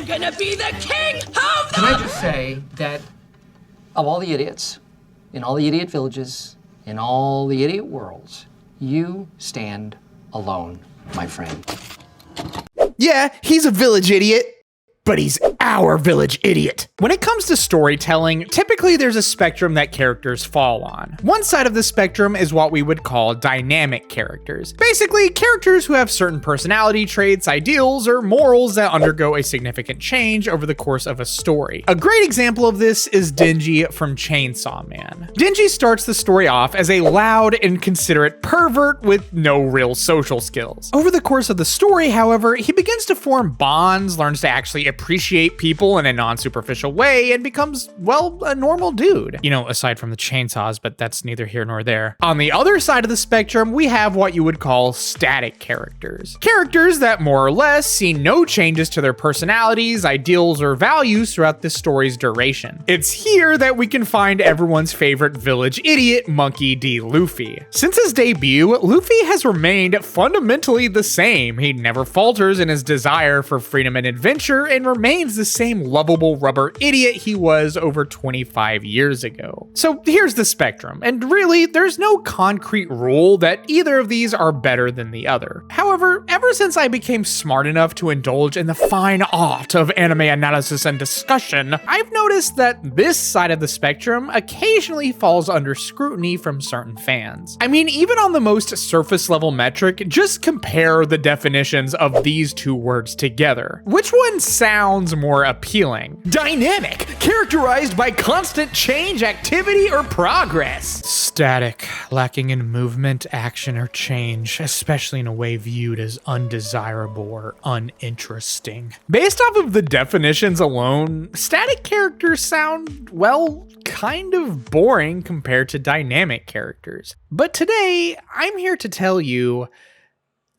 I'm gonna be the king of the... Can I just say that of all the idiots, in all the idiot villages, in all the idiot worlds, you stand alone, my friend. Yeah, he's a village idiot, but he's our village idiot. When it comes to storytelling, typically there's a spectrum that characters fall on. One side of the spectrum is what we would call dynamic characters. Basically, characters who have certain personality traits, ideals, or morals that undergo a significant change over the course of a story. A great example of this is Denji from Chainsaw Man. Denji starts the story off as a loud, inconsiderate pervert with no real social skills. Over the course of the story, however, he begins to form bonds, learns to actually appreciate people in a non-superficial way, and becomes, well, a normal dude. You know, aside from the chainsaws, but that's neither here nor there. On the other side of the spectrum, we have what you would call static characters. Characters that more or less see no changes to their personalities, ideals, or values throughout the story's duration. It's here that we can find everyone's favorite village idiot, Monkey D. Luffy. Since his debut, Luffy has remained fundamentally the same. He never falters in his desire for freedom and adventure, and remains the same lovable rubber idiot he was over 25 years ago. So here's the spectrum, and really, there's no concrete rule that either of these are better than the other. However, ever since I became smart enough to indulge in the fine art of anime analysis and discussion, I've noticed that this side of the spectrum occasionally falls under scrutiny from certain fans. I mean, even on the most surface level metric, just compare the definitions of these two words together. Which one sounds more appealing? Dynamic, characterized by constant change, activity, or progress. Static, lacking in movement, action, or change, especially in a way viewed as undesirable or uninteresting. Based off of the definitions alone, static characters sound, well, kind of boring compared to dynamic characters. But today, I'm here to tell you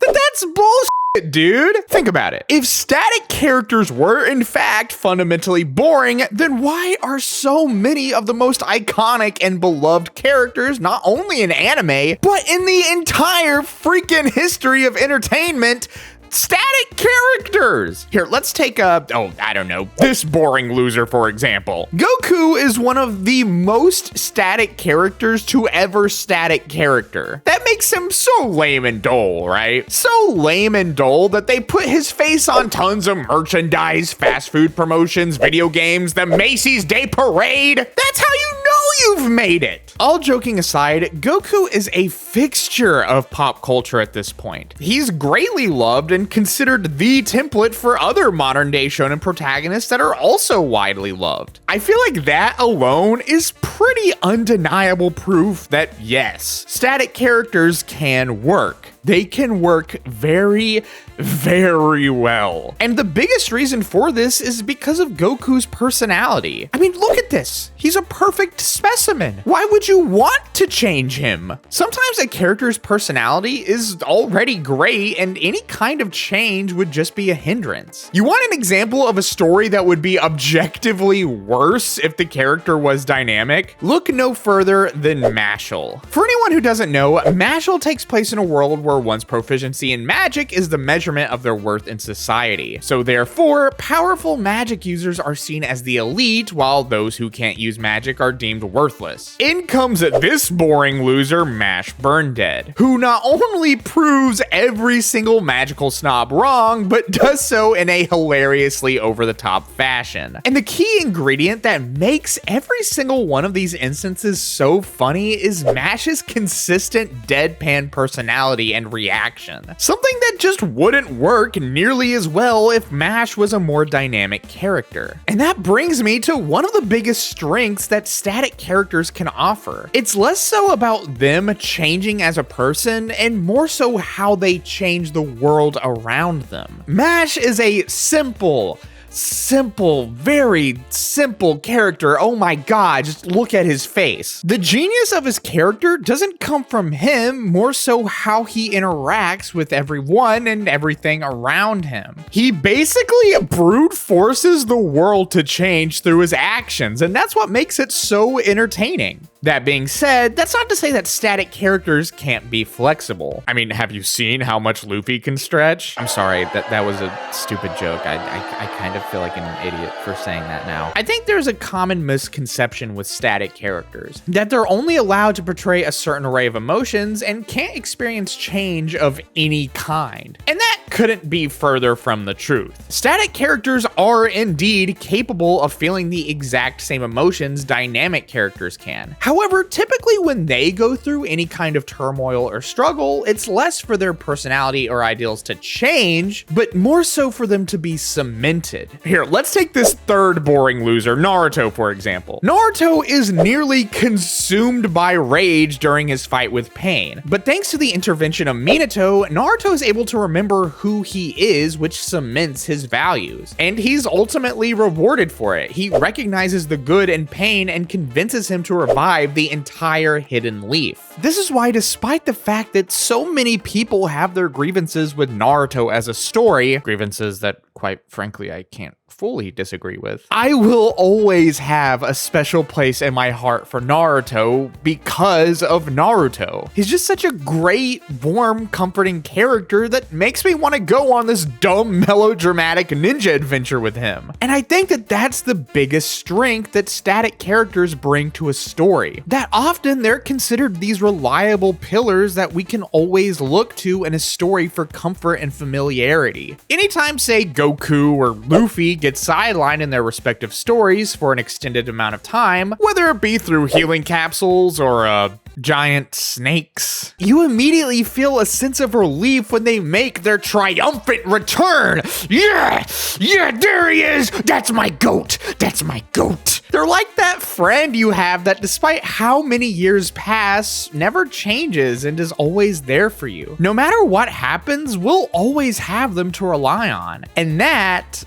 that that's bullshit, dude. Think about it. If static characters were in fact fundamentally boring, then why are so many of the most iconic and beloved characters not only in anime, but in the entire freaking history of entertainment, static characters? Here, let's take this boring loser, for example. Goku is one of the most static characters to ever static character. That makes him so lame and dull, right? So lame and dull that they put his face on tons of merchandise, fast food promotions, video games, the Macy's Day Parade. That's how you know you've made it. All joking aside, Goku is a fixture of pop culture at this point. He's greatly loved and considered the template for other modern day shonen protagonists that are also widely loved. I feel like that alone is pretty undeniable proof that yes, static characters can work. They can work very, very well. And the biggest reason for this is because of Goku's personality. I mean, look at this. He's a perfect specimen. Why would you want to change him? Sometimes a character's personality is already great, and any kind of change would just be a hindrance. You want an example of a story that would be objectively worse if the character was dynamic? Look no further than Mashle. For anyone who doesn't know, Mashle takes place in a world where one's proficiency in magic is the measurement of their worth in society. So therefore, powerful magic users are seen as the elite, while those who can't use magic are deemed worthless. In comes this boring loser, Mash Burndead, who not only proves every single magical snob wrong, but does so in a hilariously over-the-top fashion. And the key ingredient that makes every single one of these instances so funny is Mash's consistent deadpan personality and reaction. Something that just wouldn't work nearly as well if Mash was a more dynamic character. And that brings me to one of the biggest strengths that static characters can offer. It's less so about them changing as a person and more so how they change the world around them. Mash is a simple, very simple character. Oh my god, just look at his face. The genius of his character doesn't come from him, more so how he interacts with everyone and everything around him. He basically brute forces the world to change through his actions, and that's what makes it so entertaining. That being said, that's not to say that static characters can't be flexible. I mean, have you seen how much Luffy can stretch? I'm sorry, that was a stupid joke. I kind of feel like an idiot for saying that now. I think there's a common misconception with static characters, that they're only allowed to portray a certain array of emotions and can't experience change of any kind. And that couldn't be further from the truth. Static characters are indeed capable of feeling the exact same emotions dynamic characters can. However, typically when they go through any kind of turmoil or struggle, it's less for their personality or ideals to change, but more so for them to be cemented. Here, let's take this third boring loser, Naruto, for example. Naruto is nearly consumed by rage during his fight with Pain, but thanks to the intervention of Minato, Naruto is able to remember who he is, which cements his values. And he's ultimately rewarded for it. He recognizes the good in Pain and convinces him to revive the entire Hidden Leaf. This is why, despite the fact that so many people have their grievances with Naruto as a story, grievances that, quite frankly, I can't fully disagree with, I will always have a special place in my heart for Naruto because of Naruto. He's just such a great, warm, comforting character that makes me want to go on this dumb, melodramatic ninja adventure with him. And I think that that's the biggest strength that static characters bring to a story. That often they're considered these reliable pillars that we can always look to in a story for comfort and familiarity. Anytime, say, Goku or Luffy get sidelined in their respective stories for an extended amount of time, whether it be through healing capsules or giant snakes, you immediately feel a sense of relief when they make their triumphant return. Yeah, there he is. That's my goat. That's my goat. They're like that friend you have that, despite how many years pass, never changes and is always there for you. No matter what happens, we'll always have them to rely on. And that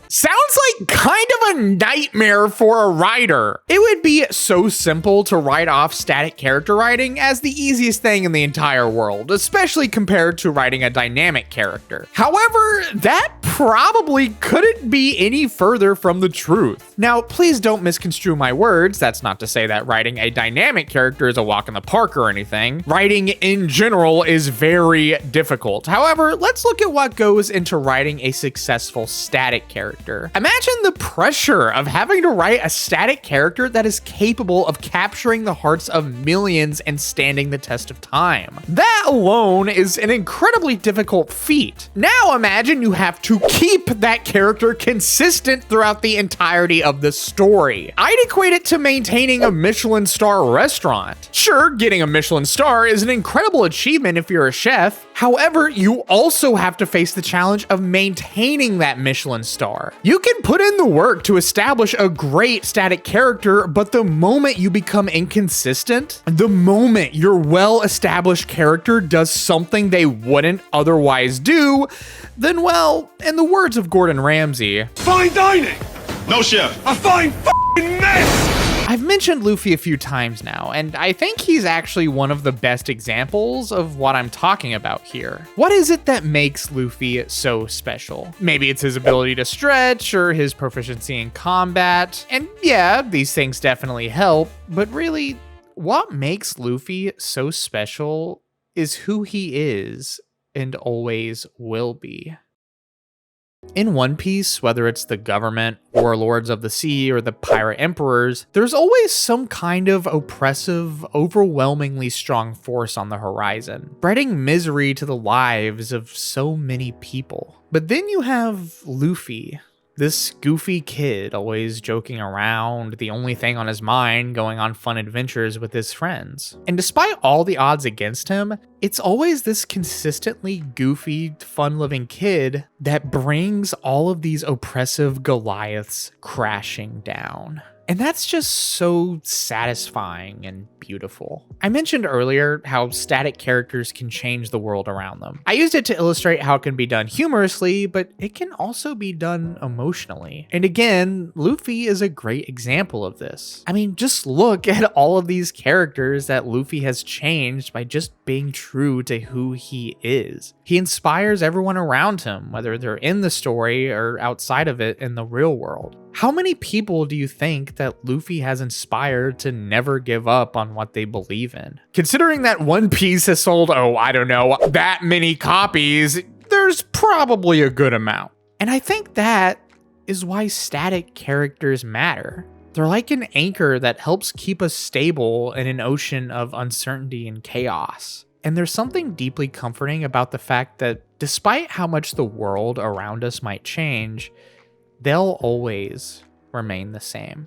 sounds like kind of a nightmare for a writer. It would be so simple to write off static character writing as the easiest thing in the entire world, especially compared to writing a dynamic character. However, that probably couldn't be any further from the truth. Now, please don't misconstrue my words. That's not to say that writing a dynamic character is a walk in the park or anything. Writing in general is very difficult. However, let's look at what goes into writing a successful static character. Imagine the pressure of having to write a static character that is capable of capturing the hearts of millions and standing the test of time. That alone is an incredibly difficult feat. Now imagine you have to keep that character consistent throughout the entirety of the story. I'd equate it to maintaining a Michelin star restaurant. Sure, getting a Michelin star is an incredible achievement if you're a chef. However, you also have to face the challenge of maintaining that Michelin star. You can put in the work to establish a great static character, but the moment you become inconsistent, the moment your well-established character does something they wouldn't otherwise do, then, well, in the words of Gordon Ramsay, fine dining! No, chef. A fine f***ing mess! I've mentioned Luffy a few times now, and I think he's actually one of the best examples of what I'm talking about here. What is it that makes Luffy so special? Maybe it's his ability to stretch or his proficiency in combat, and yeah, these things definitely help, but really, what makes Luffy so special is who he is and always will be. In One Piece, whether it's the government, warlords of the sea, or the pirate emperors, there's always some kind of oppressive, overwhelmingly strong force on the horizon, spreading misery to the lives of so many people. But then you have Luffy, this goofy kid always joking around, the only thing on his mind going on fun adventures with his friends. And despite all the odds against him, it's always this consistently goofy, fun-loving kid that brings all of these oppressive Goliaths crashing down. And that's just so satisfying and beautiful. I mentioned earlier how static characters can change the world around them. I used it to illustrate how it can be done humorously, but it can also be done emotionally. And again, Luffy is a great example of this. I mean, just look at all of these characters that Luffy has changed by just being true to who he is. He inspires everyone around him, whether they're in the story or outside of it in the real world. How many people do you think that Luffy has inspired to never give up on what they believe in? Considering that One Piece has sold, I don't know, that many copies, there's probably a good amount. And I think that is why static characters matter. They're like an anchor that helps keep us stable in an ocean of uncertainty and chaos. And there's something deeply comforting about the fact that despite how much the world around us might change, they'll always remain the same.